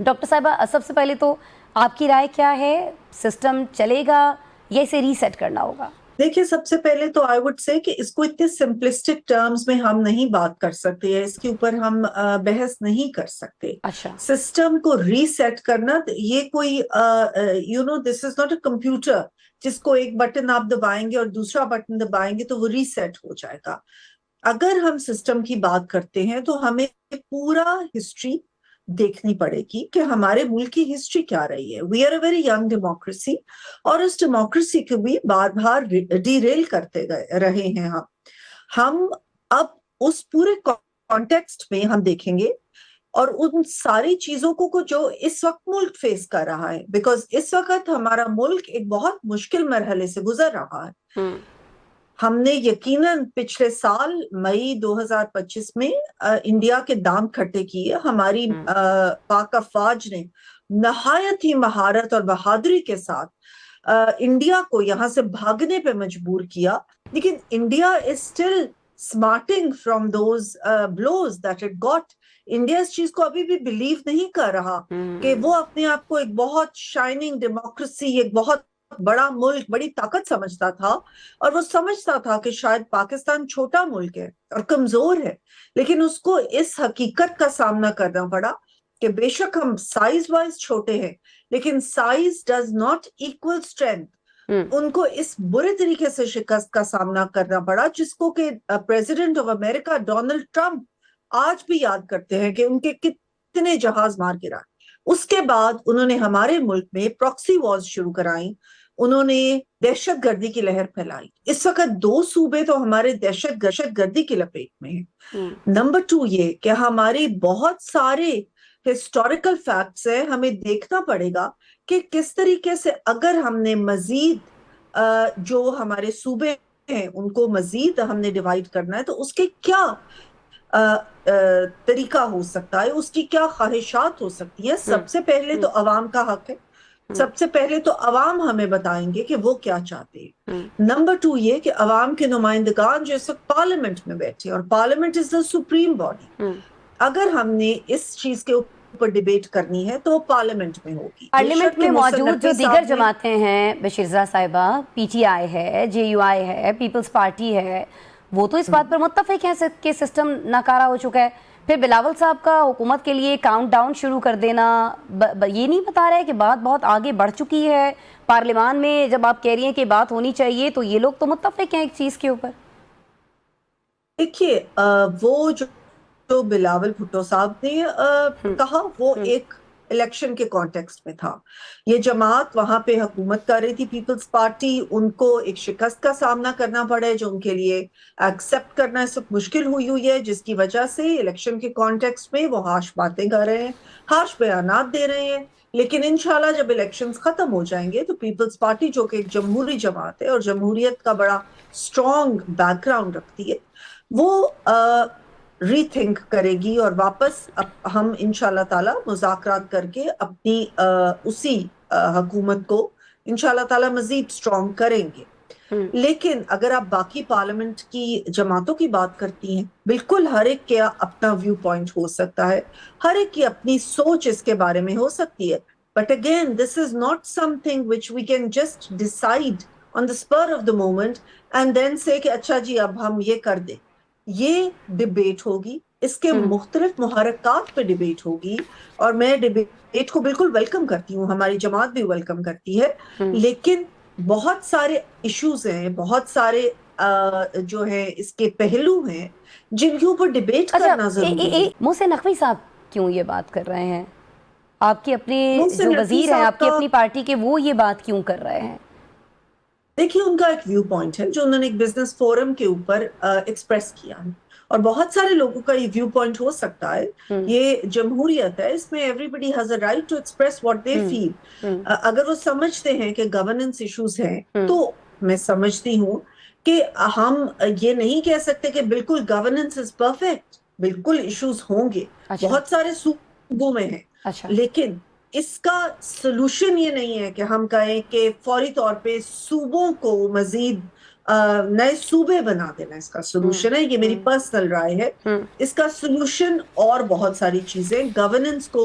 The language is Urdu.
ڈاکٹر صاحبہ سب سے پہلے تو آپ کی رائے کیا ہے؟ سسٹم چلے گا یا اسے ریسیٹ کرنا ہوگا؟ دیکھیے سب سے پہلے تو آئی وڈ سے کہ اس کو اتنے سمپلسٹک ٹرمز میں ہم نہیں بات کر سکتے ہیں، اس کے اوپر ہم بحث نہیں کر سکتے. اچھا سسٹم کو ریسیٹ کرنا یہ کوئی دس از ناٹ اے کمپیوٹر جس کو ایک بٹن آپ دبائیں گے اور دوسرا بٹن دبائیں گے تو وہ ریسیٹ ہو جائے گا. اگر ہم سسٹم کی بات کرتے ہیں تو ہمیں پورا ہسٹری دیکھنی پڑے گی کہ ہمارے ملک کی ہسٹری کیا رہی ہے. We are a very young democracy اور اس ڈیموکریسی کو بھی بار بار ڈی ریل کرتے رہے ہیں. ہم اب اس پورے کانٹیکسٹ میں ہم دیکھیں گے اور ان ساری چیزوں کو جو اس وقت ملک فیس کر رہا ہے، بیکاز اس وقت ہمارا ملک ایک بہت مشکل مرحلے سے گزر رہا ہے. ہم نے یقیناً پچھلے سال مئی 2025 میں انڈیا کے دام کھٹے کیے. ہماری پاک افواج نے نہایت ہی مہارت اور بہادری کے ساتھ انڈیا کو یہاں سے بھاگنے پہ مجبور کیا، لیکن India is still smarting from those blows that it got. India اس چیز کو ابھی بھی بلیو نہیں کر رہا کہ وہ اپنے آپ کو ایک بہت شائننگ ڈیموکریسی، ایک بہت بڑا ملک، بڑی طاقت سمجھتا تھا، اور وہ سمجھتا تھا کہ شاید پاکستان چھوٹا ملک ہے اور کمزور ہے. لیکن اس کو اس حقیقت کا سامنا کرنا پڑا کہ بے شک ہم سائز وائز چھوٹے ہیں لیکن size does not equal strength. ان کو اس برے طریقے سے شکست کا سامنا کرنا پڑا جس کو کہ president of America Donald Trump آج بھی یاد کرتے ہیں کہ ان کے کتنے جہاز مار گرا. اس کے بعد انہوں نے ہمارے ملک میں پراکسی وارز شروع کرائیں، انہوں نے دہشت گردی کی لہر پھیلائی. اس وقت 2 صوبے تو ہمارے دہشت گردی کی لپیٹ میں ہیں. نمبر 2 یہ کہ ہمارے بہت سارے ہسٹوریکل فیکٹس ہیں، ہمیں دیکھنا پڑے گا کہ کس طریقے سے اگر ہم نے مزید جو ہمارے صوبے ہیں ان کو مزید ہم نے ڈیوائیڈ کرنا ہے تو اس کے کیا طریقہ ہو سکتا ہے، اس کی کیا خواہشات ہو سکتی ہیں. سب سے پہلے تو عوام کا حق ہے، سب سے پہلے تو عوام ہمیں بتائیں گے کہ وہ کیا چاہتے ہیں. نمبر 2 یہ کہ عوام کے نمائندگان جو اس وقت پارلیمنٹ میں بیٹھے، اور پارلیمنٹ از دا سپریم باڈی، اگر ہم نے اس چیز کے اوپر ڈیبیٹ کرنی ہے تو وہ پارلیمنٹ میں ہوگی. پارلیمنٹ میں موجود جو دیگر جماعتیں ہیں بشیرزا صاحبہ، پی ٹی آئی ہے، جے یو آئی ہے، پیپلز پارٹی ہے، وہ تو اس بات پر متفق ہیں کہ سسٹم ناکارہ ہو چکا ہے. پھر بلاول صاحب کا حکومت کے لیے کاؤنٹ ڈاؤن شروع کر دینا یہ نہیں بتا رہا ہے کہ بات بہت آگے بڑھ چکی ہے؟ پارلیمان میں جب آپ کہہ رہی ہیں کہ بات ہونی چاہیے تو یہ لوگ تو متفق ہیں ایک چیز کے اوپر. دیکھیے وہ جو بلاول بھٹو صاحب نے کہا وہ ایک الیکشن کے کانٹیکسٹ میں تھا. یہ جماعت وہاں پہ حکومت کر رہی تھی، پیپلز پارٹی، ان کو ایک شکست کا سامنا کرنا پڑا ہے جو ان کے لیے ایکسپٹ کرنا اس وقت مشکل ہوئی ہے، جس کی وجہ سے الیکشن کے کانٹیکسٹ میں وہ ہارش باتیں کر رہے ہیں، ہارش بیانات دے رہے ہیں. لیکن انشاءاللہ جب الیکشنز ختم ہو جائیں گے تو پیپلز پارٹی جو کہ ایک جمہوری جماعت ہے اور جمہوریت کا بڑا اسٹرانگ بیک گراؤنڈ رکھتی ہے، وہ ری تھنک کرے گی اور واپس ہم انشاءاللہ تعالی مذاکرات کر کے اپنی اسی حکومت کو انشاءاللہ تعالی مزید اسٹرانگ کریں گے. لیکن اگر آپ باقی پارلیمنٹ کی جماعتوں کی بات کرتی ہیں، بالکل ہر ایک کا اپنا ویو پوائنٹ ہو سکتا ہے، ہر ایک کی اپنی سوچ اس کے بارے میں ہو سکتی ہے. But again this is not something which we can just decide on the spur of the moment and then say کہ اچھا جی اب ہم یہ کر دیں. یہ ڈیبیٹ ہوگی، اس کے مختلف محرکات پہ ڈیبیٹ ہوگی، اور میں ڈیبیٹ کو بالکل ویلکم کرتی ہوں، ہماری جماعت بھی ویلکم کرتی ہے. لیکن بہت سارے ایشوز ہیں، بہت سارے جو ہیں اس کے پہلو ہیں جن کے اوپر ڈیبیٹ کرنا ضروری ہے. محسن نقوی صاحب کیوں یہ بات کر رہے ہیں؟ آپ کی اپنے جو وزیر ہیں آپ کی اپنی پارٹی کے، وہ یہ بات کیوں کر رہے ہیں؟ دیکھیے ان کا ایک ویو پوائنٹ ہے جو انہوں نے ایک بزنس فورم کے اوپر ایکسپریس کیا ہے، اور بہت سارے لوگوں کا یہ ویو پوائنٹ ہو سکتا ہے. یہ جمہوریت ہے، اس میں everybody has a right to express what they feel. اگر وہ سمجھتے ہیں کہ گورننس ایشوز ہیں تو میں سمجھتی ہوں کہ ہم یہ نہیں کہہ سکتے کہ بالکل گورننس از پرفیکٹ، بالکل ایشوز ہوں گے، بہت سارے صوبوں میں ہیں. لیکن اس کا سلوشن یہ نہیں ہے کہ ہم کہیں کہ فوری طور پہ صوبوں کو مزید نئے صوبے بنا دینا اس کا سلوشن ہے. یہ میری پرسنل رائے ہے. اس کا سلوشن اور بہت ساری چیزیں، گورننس کو